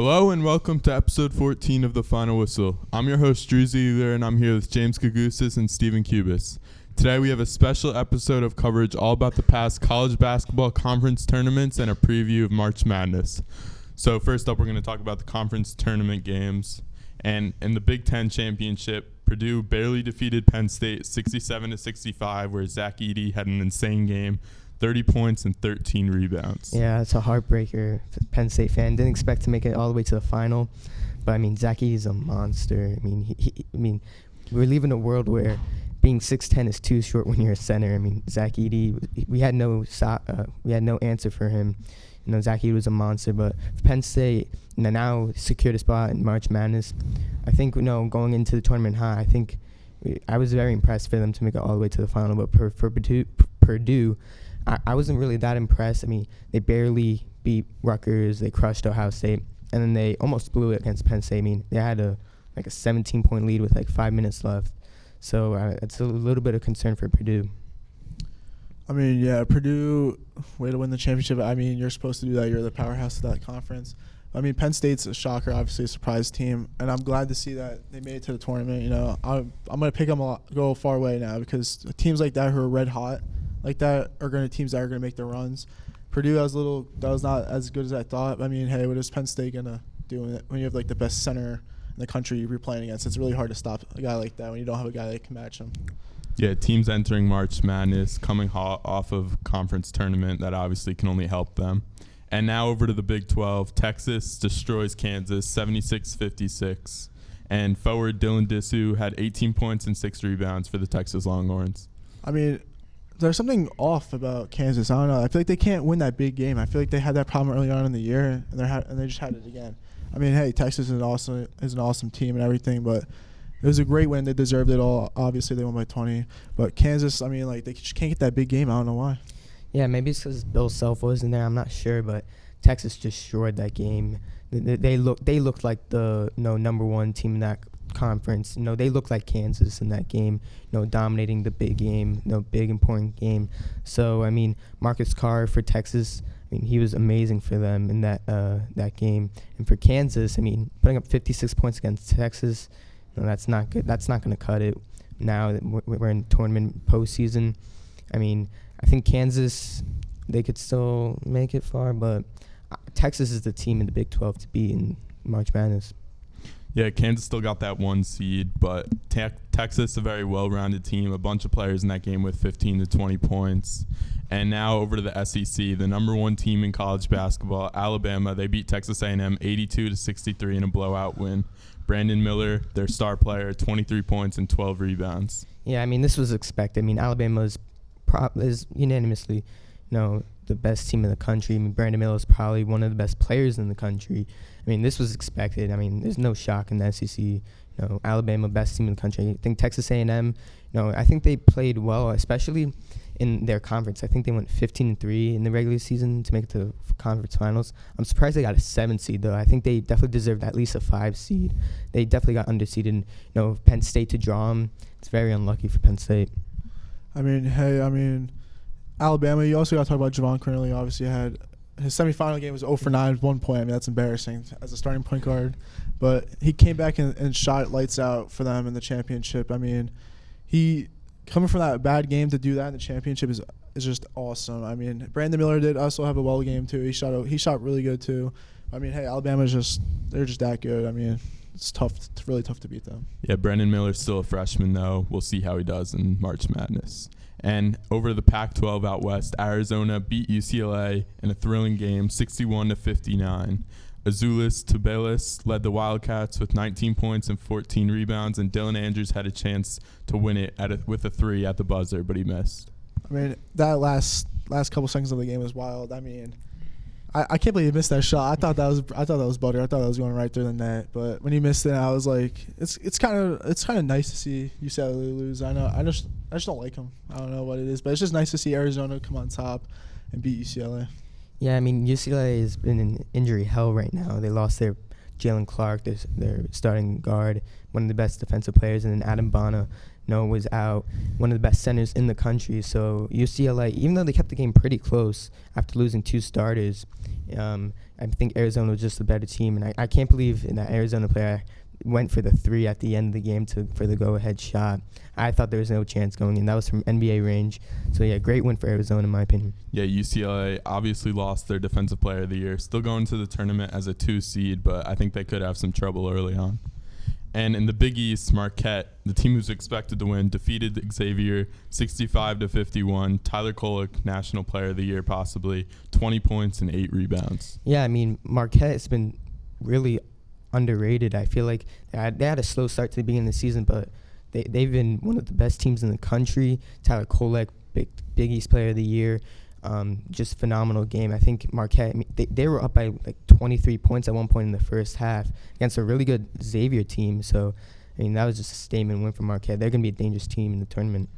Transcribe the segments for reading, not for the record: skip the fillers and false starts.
Hello and welcome to episode 14 of The Final Whistle. I'm your host, Drew Ziegler, and I'm here with James Gougosis and Stephen Kubis. Today we have a special episode of coverage all about the past college basketball conference tournaments and a preview of March Madness. So first up, we're going to talk about the conference tournament games. And in the Big Ten championship, Purdue barely defeated Penn State 67-65, where Zach Edey had an insane game, 30 points and 13 rebounds. Yeah, it's a heartbreaker. Penn State fan didn't expect to make it all the way to the final, but I mean, Zach Edey's a monster. I mean, we're leaving a world where being 6'10" is too short when you're a center. I mean, Zach Edey, we had no answer for him. You know, Zach Edey was a monster, but Penn State now secured a spot in March Madness. I think, going into the tournament high, I was very impressed for them to make it all the way to the final. But for Purdue, I wasn't really that impressed. I mean, they barely beat Rutgers. They crushed Ohio State, and then they almost blew it against Penn State. I mean, they had a 17-point lead with 5 minutes left. So it's a little bit of concern for Purdue. I mean, yeah, Purdue, way to win the championship. I mean, you're supposed to do that. You're the powerhouse of that conference. I mean, Penn State's a shocker, obviously a surprise team, and I'm glad to see that they made it to the tournament. You know, I'm going to pick them go far away now because teams like that who are red hot like that are teams that are going to make their runs. Purdue, that was not as good as I thought. I mean, hey, what is Penn State going to do when you have the best center in the country you're playing against? It's really hard to stop a guy like that when you don't have a guy that can match him. Yeah, teams entering March Madness, coming hot off of conference tournament, that obviously can only help them. And now over to the Big 12. Texas destroys Kansas 76-56. And forward Dylan Disu had 18 points and 6 rebounds for the Texas Longhorns. I mean, there's something off about Kansas. I don't know. I feel like they can't win that big game. I feel like they had that problem early on in the year, and they just had it again. I mean, hey, Texas is an awesome team and everything, but it was a great win. They deserved it all. Obviously, they won by 20. But Kansas, I mean, they just can't get that big game. I don't know why. Yeah, maybe it's because Bill Self wasn't there. I'm not sure, but Texas destroyed that game. They looked like the number one team in that conference. They looked like Kansas in that game. Dominating the big game. Big important game. So I mean, Marcus Carr for Texas. I mean, he was amazing for them in that game. And for Kansas, I mean, putting up 56 points against Texas. That's not good. That's not going to cut it. Now that we're in tournament postseason, I mean, I think Kansas, they could still make it far, but Texas is the team in the Big 12 to beat in March Madness. Yeah, Kansas still got that 1 seed, but Texas, a very well-rounded team, a bunch of players in that game with 15 to 20 points. And now over to the SEC, the number 1 team in college basketball, Alabama. They beat Texas A&M 82-63 in a blowout win. Brandon Miller, their star player, 23 points and 12 rebounds. Yeah, I mean, this was expected. I mean, Alabama is unanimously, the best team in the country. I mean, Brandon Miller is probably one of the best players in the country. I mean, this was expected. I mean, there's no shock in the SEC. Alabama, best team in the country. I think Texas A&M, I think they played well, especially in their conference. I think they went 15-3 in the regular season to make it to the conference finals. I'm surprised they got a 7 seed, though. I think they definitely deserved at least a 5 seed. They definitely got underseeded. Penn State to draw them. It's very unlucky for Penn State. I mean, Alabama, you also got to talk about Javon Cornelio. Obviously, had his semifinal game was 0 for 9 with 1 point. I mean, that's embarrassing as a starting point guard. But he came back and shot lights out for them in the championship. I mean, he coming from that bad game to do that in the championship is just awesome. I mean, Brandon Miller did also have a well game too. He shot really good too. I mean, hey, Alabama's they're just that good. I mean, it's tough. It's really tough to beat them. Yeah, Brandon Miller's still a freshman though. We'll see how he does in March Madness. And over to the Pac-12 out west, Arizona beat UCLA in a thrilling game, 61-59. Azuolas Tubelis led the Wildcats with 19 points and 14 rebounds, and Dylan Andrews had a chance to win it with a 3 at the buzzer, but he missed. I mean, that last couple seconds of the game was wild. I mean, I can't believe he missed that shot. I thought that was butter. I thought that was going right through the net. But when he missed it, I was like, it's kind of nice to see UCLA lose. I just don't like him. I don't know what it is, but it's just nice to see Arizona come on top and beat UCLA. Yeah, I mean, UCLA has been in injury hell right now. They lost their Jalen Clark, their starting guard, one of the best defensive players, and then Adam Bana, was out, one of the best centers in the country. So UCLA, even though they kept the game pretty close after losing 2 starters, I think Arizona was just the better team. And I can't believe that Arizona player went for the 3 at the end of the game for the go-ahead shot. I thought there was no chance going in. That was from NBA range. So, yeah, great win for Arizona, in my opinion. Yeah, UCLA obviously lost their defensive player of the year. Still going to the tournament as a 2 seed, but I think they could have some trouble early on. And in the Big East, Marquette, the team who's expected to win, defeated Xavier 65-51. Tyler Kolek, National Player of the Year possibly, 20 points and 8 rebounds. Yeah, I mean, Marquette has been really underrated. I feel like they had a slow start to the beginning of the season, but they've been one of the best teams in the country. Tyler Kolek, Big East Player of the Year. Just phenomenal game. I think Marquette, they were up by like 23 points at one point in the first half against a really good Xavier team. So, I mean, that was just a statement win for Marquette. They're going to be a dangerous team in the tournament.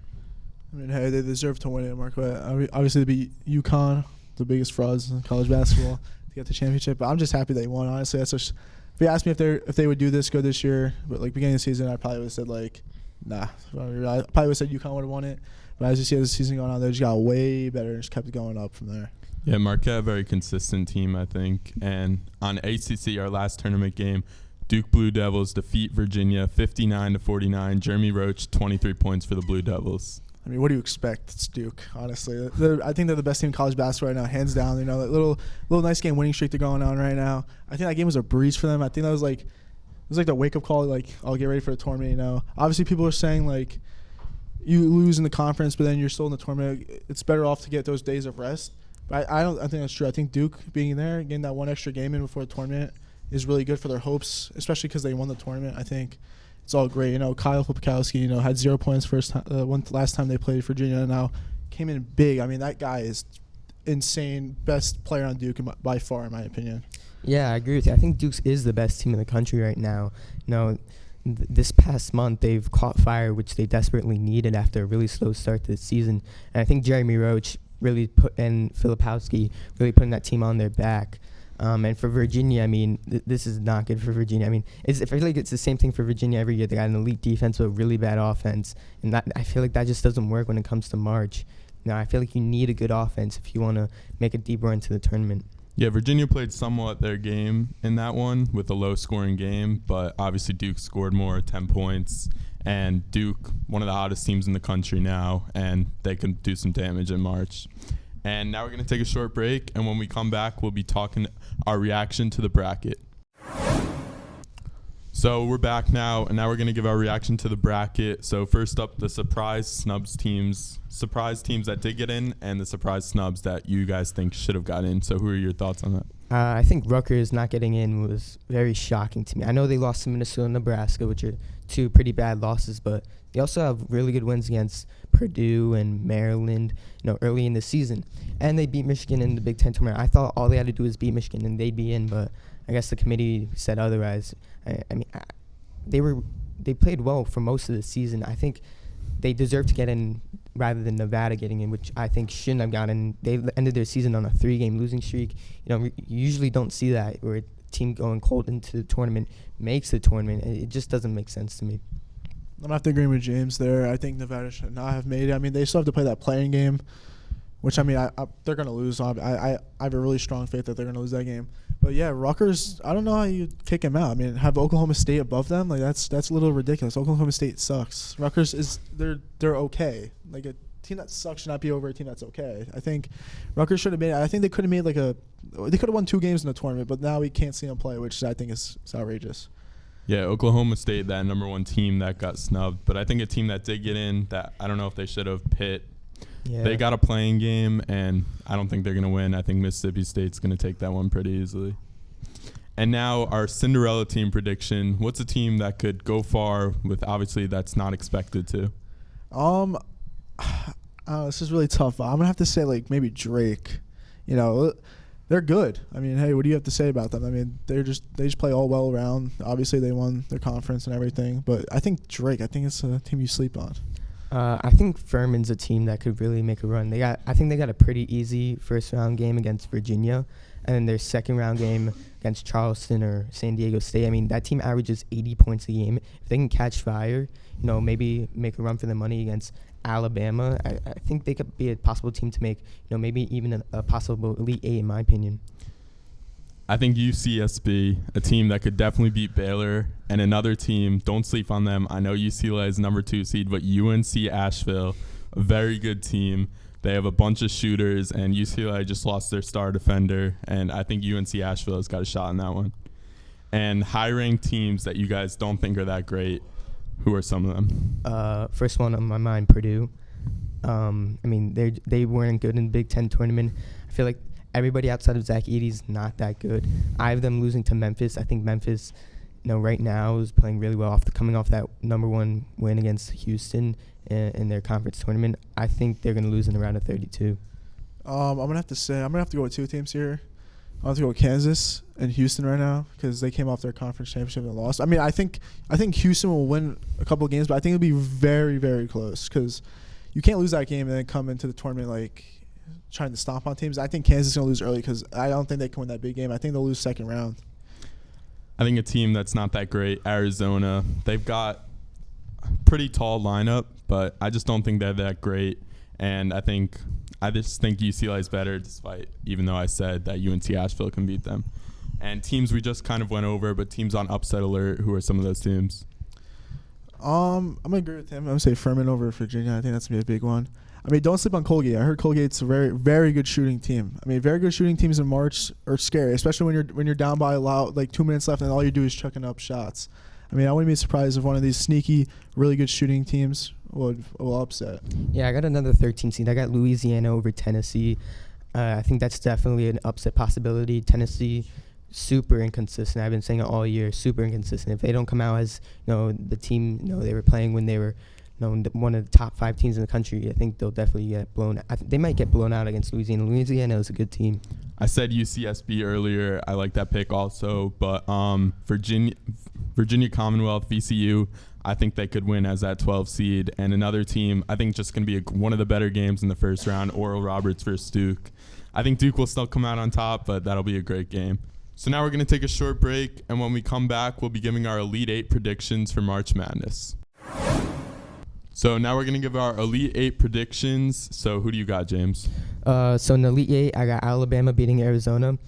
I mean, hey, they deserve to win it, Marquette. Obviously, they beat UConn, the biggest frauds in college basketball, to get the championship. But I'm just happy they won, honestly. If you asked me if they would do this good this year, but like beginning of the season, I probably would have said like, nah. I probably would have said UConn would have won it. But as you see, as the season going on, they just got way better and just kept going up from there. Yeah, Marquette, a very consistent team, I think. And on ACC, our last tournament game, Duke Blue Devils defeat Virginia 59-49. Jeremy Roach, 23 points for the Blue Devils. I mean, what do you expect? It's Duke, honestly. I think they're the best team in college basketball right now, hands down. You know, that little nice game winning streak they're going on right now. I think that game was a breeze for them. I think that was like the wake up call. Like, I'll get ready for the tournament. You know, obviously people are saying like, you lose in the conference, but then you're still in the tournament. It's better off to get those days of rest. But I think that's true. I think Duke being there, getting that one extra game in before the tournament is really good for their hopes, especially because they won the tournament. I think it's all great. You know, Kyle Popikowski, had 0 points last time they played Virginia, and now came in big. I mean, that guy is insane. Best player on Duke by far, in my opinion. Yeah, I agree with you. I think Duke is the best team in the country right now. This past month, they've caught fire, which they desperately needed after a really slow start to the season. And I think Jeremy Roach and Filipowski really putting that team on their back. And for Virginia, I mean, this is not good for Virginia. I mean, I feel like it's the same thing for Virginia every year. They got an elite defense with a really bad offense. And I feel like that just doesn't work when it comes to March. Now, I feel like you need a good offense if you want to make a deep run to the tournament. Yeah, Virginia played somewhat their game in that one with a low-scoring game, but obviously Duke scored more, 10 points. And Duke, one of the hottest teams in the country now, and they can do some damage in March. And now we're going to take a short break, and when we come back, we'll be talking our reaction to the bracket. So we're back now, and now we're going to give our reaction to the bracket. So first up, the surprise teams that did get in, and the surprise snubs that you guys think should have got in. So who are your thoughts on that? I think Rutgers not getting in was very shocking to me. I know they lost to Minnesota and Nebraska, which are 2 pretty bad losses, but they also have really good wins against Purdue and Maryland, early in the season. And they beat Michigan in the Big Ten tournament. I thought all they had to do was beat Michigan and they'd be in, but I guess the committee said otherwise. They played well for most of the season. I think they deserve to get in rather than Nevada getting in, which I think shouldn't have gotten. They ended their season on a 3-game losing streak. You usually don't see that where a team going cold into the tournament makes the tournament. It just doesn't make sense to me. I'm not agreeing with James there. I think Nevada should not have made it. I mean, they still have to play that playing game, which, I mean, they're going to lose. I have a really strong faith that they're going to lose that game. But, yeah, Rutgers, I don't know how you kick him out. I mean, have Oklahoma State above them? Like, that's a little ridiculous. Oklahoma State sucks. Rutgers they're okay. Like, a team that sucks should not be over a team that's okay. I think Rutgers should have made it. I think they could have made they could have won 2 games in the tournament, but now we can't see them play, which I think is outrageous. Yeah, Oklahoma State, that number 1 team that got snubbed. But I think a team that did get in that I don't know if they should have, Pitt. Yeah. They got a playing game, and I don't think they're going to win. I think Mississippi State's going to take that one pretty easily. And now our Cinderella team prediction. What's a team that could go far with obviously that's not expected to? This is really tough. I'm going to have to say maybe Drake. They're good. I mean, hey, what do you have to say about them? I mean, they just play all well around. Obviously, they won their conference and everything. But I think Drake, it's a team you sleep on. I think Furman's a team that could really make a run. I think they got a pretty easy first-round game against Virginia. And then their second round game against Charleston or San Diego State, I mean, that team averages 80 points a game. If they can catch fire, maybe make a run for the money against Alabama, I think they could be a possible team to make, maybe even a possible Elite Eight, in my opinion. I think UCSB, a team that could definitely beat Baylor, and another team, don't sleep on them. I know UCLA is number 2 seed, but UNC Asheville, a very good team. They have a bunch of shooters, and UCLA just lost their star defender, and I think UNC Asheville has got a shot in that one. And high-ranked teams that you guys don't think are that great, who are some of them? First one on my mind, Purdue. I mean, they weren't good in the Big Ten tournament. I feel like everybody outside of Zach Edey's not that good. I have them losing to Memphis. I think Memphis, right now is playing really well coming off that number 1 win against Houston in their conference tournament. I think they're going to lose in the round of 32. I'm going to have to go with 2 teams here. I have to go with Kansas and Houston right now because they came off their conference championship and lost. I mean, I think Houston will win a couple of games, but I think it'll be very, very close because you can't lose that game and then come into the tournament trying to stomp on teams. I think Kansas is going to lose early because I don't think they can win that big game. I think they'll lose second round. I think a team that's not that great, Arizona. They've got a pretty tall lineup, but I just don't think they're that great. And I just think UCLA is better, even though I said that UNC Asheville can beat them. And teams we just kind of went over, but teams on upset alert, who are some of those teams? I'm going to agree with him. I'm going to say Furman over Virginia. I think that's going to be a big one. I mean, don't sleep on Colgate. I heard Colgate's a very, very good shooting team. I mean, very good shooting teams in March are scary, especially when you're down by 2 minutes left and all you do is chucking up shots. I mean, I wouldn't be surprised if one of these sneaky, really good shooting teams will upset. Yeah, I got another 13 seed. I got Louisiana over Tennessee. I think that's definitely an upset possibility. Tennessee, super inconsistent. I've been saying it all year, super inconsistent. If they don't come out as the team they were playing when they were one of the top 5 teams in the country, I think they'll definitely get blown. They might get blown out against Louisiana. Louisiana is a good team. I said UCSB earlier. I like that pick also, but Virginia Commonwealth, VCU, I think they could win as that 12 seed. And another team, I think just going to be one of the better games in the first round, Oral Roberts versus Duke. I think Duke will still come out on top, but that'll be a great game. So now we're going to take a short break, and when we come back, we'll be giving our Elite 8 predictions for March Madness. So now we're going to give our Elite 8 predictions. So who do you got, James? So in the Elite 8, I got Alabama beating Arizona,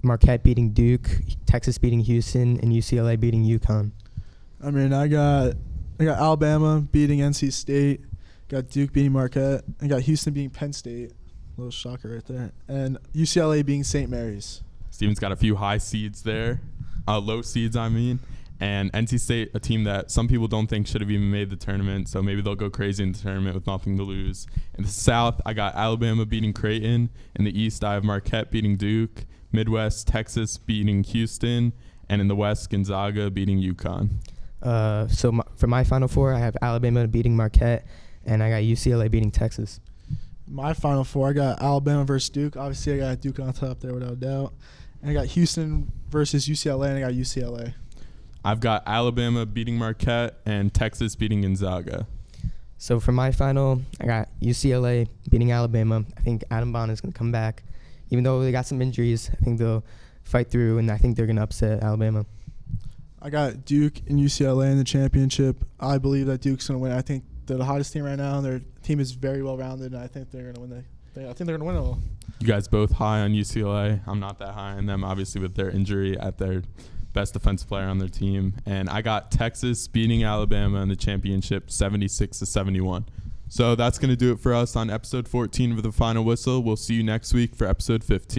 Marquette beating Duke, Texas beating Houston, and UCLA beating UConn. I mean, I got Alabama beating NC State, got Duke beating Marquette, and got Houston beating Penn State. A little shocker right there. And UCLA beating St. Mary's. Steven's got a few high seeds there. Low seeds, I mean. And NC State, a team that some people don't think should have even made the tournament, so maybe they'll go crazy in the tournament with nothing to lose. In the South, I got Alabama beating Creighton. In the East, I have Marquette beating Duke. Midwest, Texas beating Houston. And in the West, Gonzaga beating UConn. For my Final Four, I have Alabama beating Marquette, and I got UCLA beating Texas. My Final Four, I got Alabama versus Duke. Obviously, I got Duke on top there without a doubt. And I got Houston versus UCLA, and I got UCLA. I've got Alabama beating Marquette and Texas beating Gonzaga. So for my final, I got UCLA beating Alabama. I think Adam Bond is going to come back. Even though they got some injuries, I think they'll fight through, and I think they're going to upset Alabama. I got Duke and UCLA in the championship. I believe that Duke's going to win. I think they're the hottest team right now. Their team is very well-rounded, and I think they're going to win. I think they're going to win it all. You guys both high on UCLA. I'm not that high on them, obviously, with their injury at their best defensive player on their team. And I got Texas beating Alabama in the championship 76-71. So that's going to do it for us on episode 14 of The Final Whistle. We'll see you next week for episode 15.